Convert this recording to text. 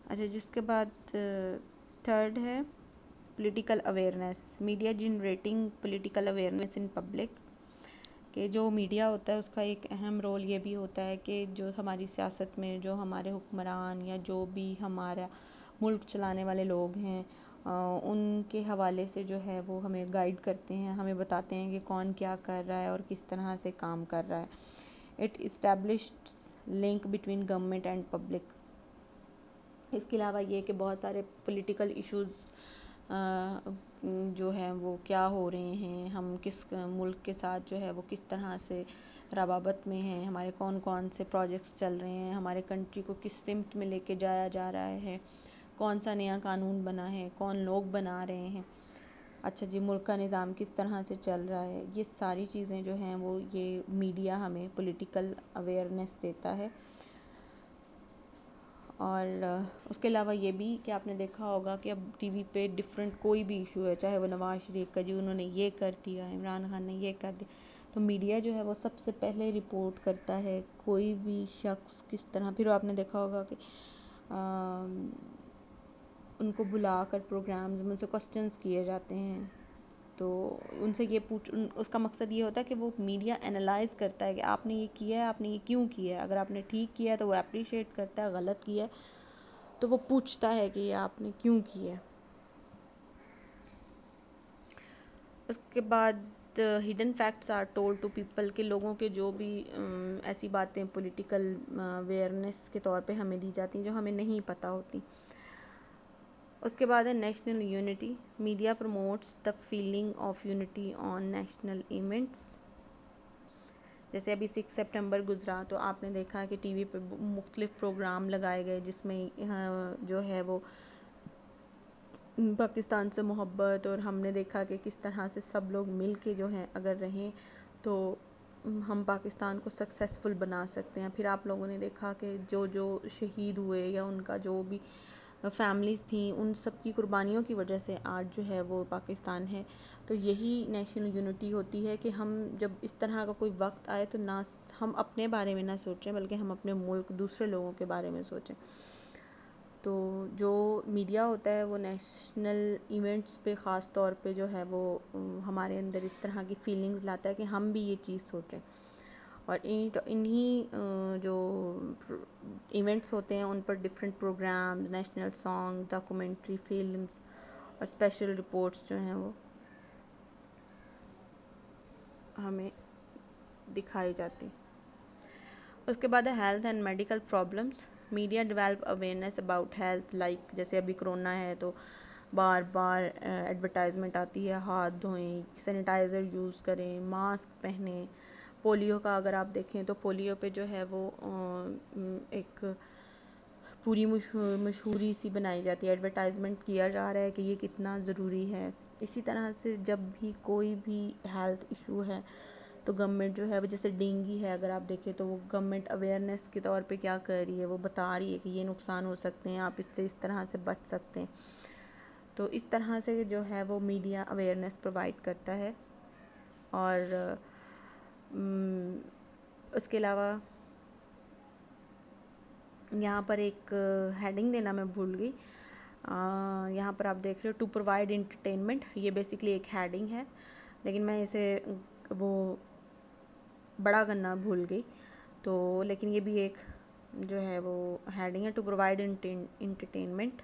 اچھا جس کے بعد تھرڈ ہے political awareness, media generating political awareness in public, کہ جو میڈیا ہوتا ہے اس کا ایک اہم رول یہ بھی ہوتا ہے کہ جو ہماری سیاست میں جو ہمارے حکمران یا جو بھی ہمارا ملک چلانے والے لوگ ہیں ان کے حوالے سے جو ہے وہ ہمیں گائیڈ کرتے ہیں، ہمیں بتاتے ہیں کہ کون کیا کر رہا ہے اور کس طرح سے کام کر رہا ہے۔ It established link between government and public. اس کے علاوہ یہ کہ بہت سارے پولیٹیکل ایشوز جو ہیں وہ کیا ہو رہے ہیں، ہم کس ملک کے ساتھ جو ہے وہ کس طرح سے روابط میں ہیں، ہمارے کون کون سے پروجیکٹس چل رہے ہیں، ہمارے کنٹری کو کس سمت میں لے کے جایا جا رہا ہے، کون سا نیا قانون بنا ہے، کون لوگ بنا رہے ہیں، اچھا جی ملک کا نظام کس طرح سے چل رہا ہے، یہ ساری چیزیں جو ہیں وہ یہ میڈیا ہمیں پولیٹیکل اویئرنیس دیتا ہے۔ اور اس کے علاوہ یہ بھی کہ آپ نے دیکھا ہوگا کہ اب ٹی وی پہ ڈفرینٹ کوئی بھی ایشو ہے، چاہے وہ نواز شریف کا جی انہوں نے یہ کر دیا، عمران خان نے یہ کر دیا، تو میڈیا جو ہے وہ سب سے پہلے رپورٹ کرتا ہے کوئی بھی شخص کس طرح۔ پھر آپ نے دیکھا ہوگا کہ ان کو بلا کر پروگرامز میں ان سے کوسچنز کیے جاتے ہیں، تو ان سے یہ اس کا مقصد یہ ہوتا ہے کہ وہ میڈیا انالائز کرتا ہے کہ آپ نے یہ کیا ہے، آپ نے یہ کیوں کیا ہے، اگر آپ نے ٹھیک کیا ہے تو وہ اپریشیٹ کرتا ہے، غلط کیا ہے تو وہ پوچھتا ہے کہ یہ آپ نے کیوں کیا ہے۔ اس کے بعد hidden facts are told to people, کہ لوگوں کے جو بھی ایسی باتیں پولیٹیکل اویئرنیس کے طور پہ ہمیں دی جاتی ہیں جو ہمیں نہیں پتہ ہوتی۔ اس کے بعد ہے national unity, media promotes the feeling of unity on national events. جیسے ابھی 6 سپٹمبر گزرا تو آپ نے دیکھا کہ ٹی وی پہ مختلف پروگرام لگائے گئے جس میں جو ہے وہ پاکستان سے محبت، اور ہم نے دیکھا کہ کس طرح سے سب لوگ مل کے جو ہیں اگر رہیں تو ہم پاکستان کو سکسیسفل بنا سکتے ہیں۔ پھر آپ لوگوں نے دیکھا کہ جو شہید ہوئے یا ان کا جو بھی فیملیز تھیں ان سب کی قربانیوں کی وجہ سے آج جو ہے وہ پاکستان ہے۔ تو یہی نیشنل یونٹی ہوتی ہے کہ ہم جب اس طرح کا کوئی وقت آئے تو نہ ہم اپنے بارے میں نہ سوچیں بلکہ ہم اپنے ملک دوسرے لوگوں کے بارے میں سوچیں۔ تو جو میڈیا ہوتا ہے وہ نیشنل ایونٹس پہ خاص طور پہ جو ہے وہ ہمارے اندر اس طرح کی فیلنگز لاتا ہے کہ ہم بھی یہ چیز سوچیں، اور انہی جو ایونٹس ہوتے ہیں ان پر different programs, national song, documentary films اور اسپیشل رپورٹس جو ہیں وہ ہمیں دکھائی جاتی۔ اس کے بعد ہے health and medical problems, media develop awareness about health, like جیسے ابھی کرونا ہے تو بار بار ایڈورٹائزمنٹ آتی ہے ہاتھ دھوئیں، سینیٹائزر یوز کریں، ماسک پہنیں۔ پولیو کا اگر آپ دیکھیں تو پولیو پہ جو ہے وہ ایک پوری مشہوری سی بنائی جاتی ہے، ایڈورٹائزمنٹ کیا جا رہا ہے کہ یہ کتنا ضروری ہے۔ اسی طرح سے جب بھی کوئی بھی ہیلتھ ایشو ہے تو گورنمنٹ جو ہے وہ جیسے ڈینگی ہے اگر آپ دیکھیں تو وہ گورنمنٹ اویئرنیس کے طور پہ کیا کر رہی ہے، وہ بتا رہی ہے کہ یہ نقصان ہو سکتے ہیں، آپ اس سے اس طرح سے بچ سکتے ہیں۔ تو اس طرح سے جو ہے وہ میڈیا اویئرنیس پرووائڈ کرتا ہے۔ اور اس کے علاوہ یہاں پر ایک ہیڈنگ دینا میں بھول گئی، یہاں پر آپ دیکھ رہے ہو ٹو پرووائڈ انٹرٹینمنٹ، یہ بیسکلی ایک ہیڈنگ ہے لیکن میں اسے وہ بڑا کرنا بھول گئی، تو لیکن یہ بھی ایک جو ہے وہ ہیڈنگ ہے، ٹو پرووائڈ انٹرٹینمنٹ